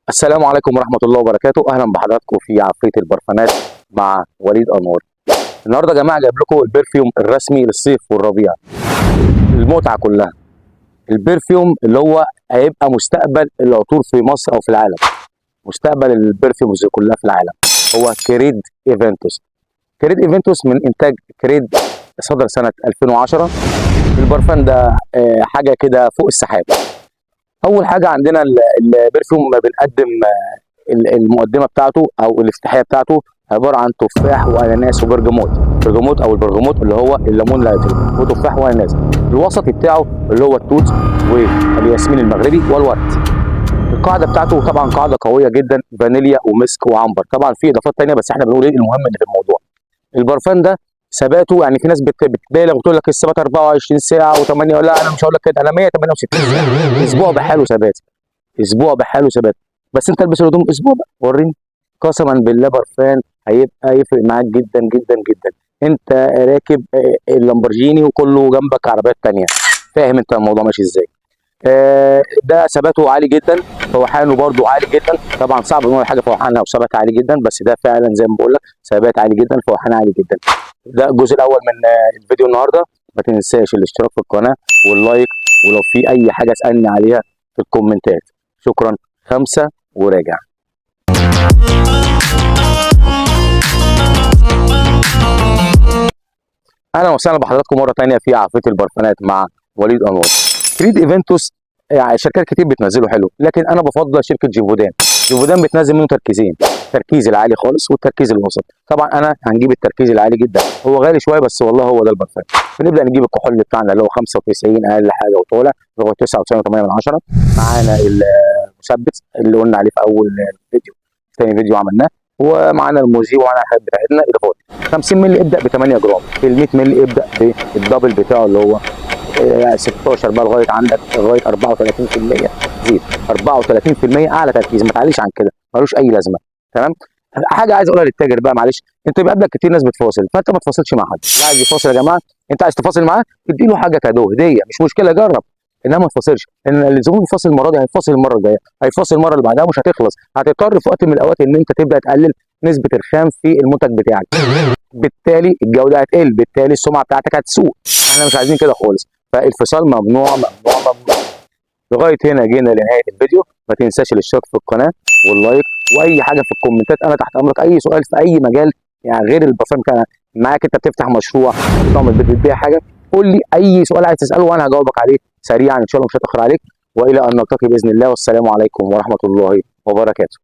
السلام عليكم ورحمة الله وبركاته. أهلا بحضراتكم في عفريت البرفانات مع وليد أنور. النهارده يا جماعة جايب لكم البرفيوم الرسمي للصيف والربيع. المتعة كلها البرفيوم اللي هو هيبقى مستقبل العطور في مصر أو في العالم، مستقبل البرفيومز كلها في العالم. هو كريد ايفنتوس. كريد ايفنتوس من إنتاج كريد، صدر سنة 2010. البرفان ده حاجة كده فوق السحاب. أول حاجة عندنا البرفيوم بنقدم المقدمه بتاعته او الافتتاحيه بتاعته عباره عن تفاح واناناس وبرجموت. برجموت او البرجموت اللي هو الليمون العطري، وتفاح واناناس. الوسطي بتاعه اللي هو التوت والياسمين المغربي والورد. القاعده بتاعته طبعا قاعده قويه جدا، فانيليا ومسك وعنبر. طبعا في اضافات ثانيه بس احنا بنقول ايه المهم اللي في الموضوع. البرفان ده ثباته، يعني في ناس بتبالغ وتقول لك الثبات 24 ساعه و8. لا انا مش هقول لك كده، انا 168 ساعه، اسبوع بحاله ثبات، اسبوع بحاله ثبات. بس انت البس الهدوم اسبوع بقى وريني. قسما بالله برفان هيبقى يفرق معاك جدا جدا جدا. انت راكب اللامبرجيني وكله جنبك عربيات تانية، فاهم انت الموضوع ماشي ازاي. ده ثباته عالي جدا، فوحانه برده عالي جدا. طبعا صعب نقول حاجه فوحانها وثبات عالي جدا، بس ده فعلا زي ما بقول لك ثبات عالي جدا، فوحان عالي جدا. ده الجزء الاول من الفيديو النهارده. ما تنساش الاشتراك في القناه واللايك، ولو في اي حاجه اسالني عليها في الكومنتات. شكرا. 5 وراجع. اهلا وسهلا بحضراتكم مره ثانيه في عفريت البرفانات مع وليد انور. كريد ايفنتوس يعني شركات كتير بتنزله حلو، لكن انا بفضل شركه جيفودان. جيفودان بتنزل منه تركيزين، التركيز العالي خالص والتركيز الوسط. طبعا انا هنجيب التركيز العالي جدا، هو غالي شويه بس والله هو ده البرفان. بنبدا نجيب الكحول بتاعنا اللي هو 95 اقل حاجه وطالع لغايه 99.8. معانا المثبت اللي قلنا عليه في اول فيديو، ثاني فيديو عملناه، ومعانا الموزي ومعانا الحاجات بتاعتنا اضافات. 50 مللي ابدا ب 8 جرام، ال 100 مللي ابدا بالدبل بتاعه اللي هو 16 بقى لغايه عندك لغايه 34% زيت. 34% اعلى تركيز، ما تعليش عن كده، ملوش اي لازمه. تمام. حاجه عايز اقولها للتاجر بقى، معلش، انت بيقابلك كتير ناس بتفاصل، فانت ما تفاصلش مع حد. اللي عايز يفاصل يا جماعه، انت عايز تفاصل معاه تدي له حاجه كادو هديه، مش مشكله، جرب. انما ما تفاصلش، ان الزبون يفاصل المره دي هيفاصل المره الجايه، هيفاصل المره اللي بعدها، مش هتخلص. هتضطر في وقت من الاوقات ان انت تبدا تقلل نسبه الخام في المنتج بتاعك، بالتالي الجوده هتقل، بالتالي السمعه بتاعتك هتسوء. احنا مش عايزين كده خالص، فالفصال ممنوع ممنوع ممنوع. لغايه هنا جينا لنهايه الفيديو. ما تنساش الاشتراك في القناه واللايك، واي حاجه في الكومنتات انا تحت امرك. اي سؤال في اي مجال يعني غير البرفان، كان معاك انت بتفتح مشروع، بتعمل بتبيع حاجه، قول لي اي سؤال عايز تساله وانا هجاوبك عليه سريعا ان شاء الله، مش هتاخر عليك. والى ان نلتقي باذن الله، والسلام عليكم ورحمه الله وبركاته.